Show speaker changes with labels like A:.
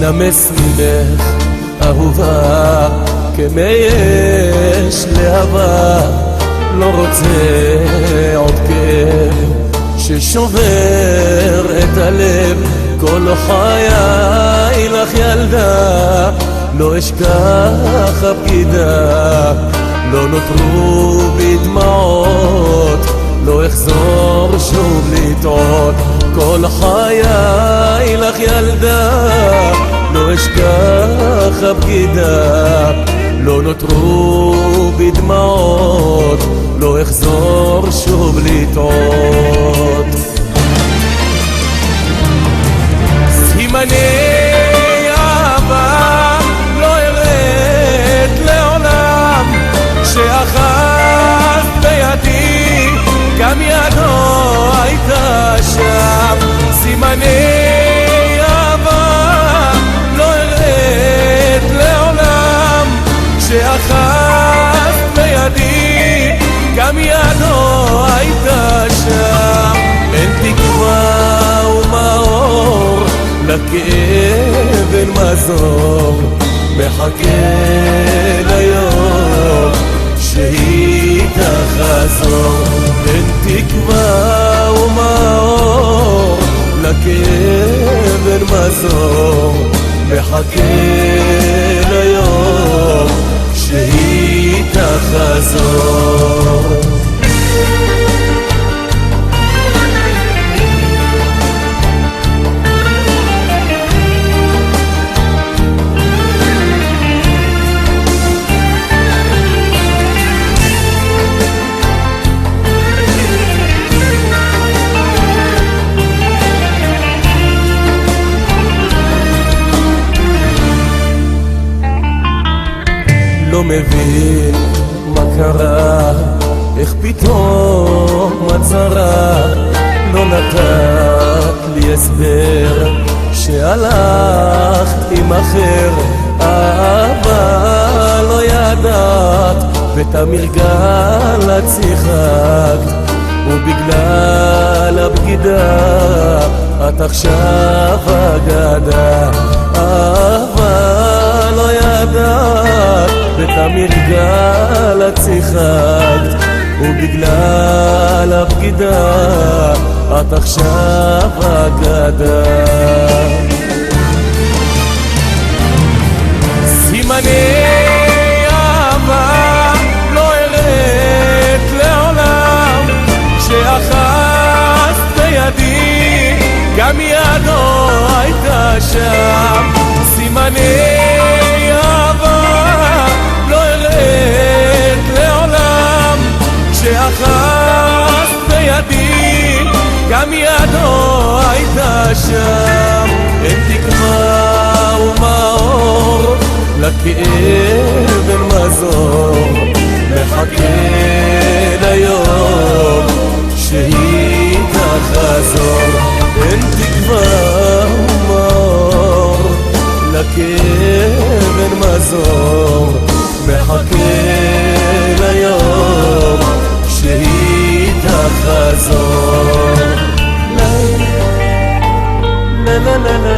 A: נמס ממך אהובה כמי אש להבה, לא רוצה עוד כאב ששובר את הלב. כל חיי לך ילדה, לא אשכח הבגידה, לא נותרו בי דמעות, לא אחזור שוב לטעות. כל חיי לך ילדה, לא אשכח הבגידה, לא נותרו בי דמעות, לא אחזור שוב לטעות. סימני אהבה לא ארד לעולם, שאחז בידי גם ידו הייתה שם. סימני אהבה לא ארד לעולם, שאחז בידי גם ידו הייתה שם. אין תקווה ומאור, לכאב אין מזור, מחכה ליום שהיא תחזור. אין תקווה ומאור, לכאב אין מזור, מחכה ליום שהיא תחזור. לא מבין מה קרה, איך פתאום את זרה, לא נתת לי הסבר שהלכת עם אחר. אהבה לא ידעת ואת המרגל את שיחקת, ובגלל הבגידה את עכשיו אגדה. אהבה לא ידעת ואת המרגל את שיחקת, ובגלל הבגידה את עכשיו אגדה. סימני אהבה לא ארד לעולם, שאחז בידי גם ידו הייתה שם. סימני אהבה לא ארד לעולם, שאחז בידי גם ידו הייתה שם. אין תקווה ומאור, לכאב אין מזור, מחכה ליום שהיא תחזור. אין תקווה ומאור, לכאב אין מזור, מחכה ליום שהיא תחזור. לה לה לה לה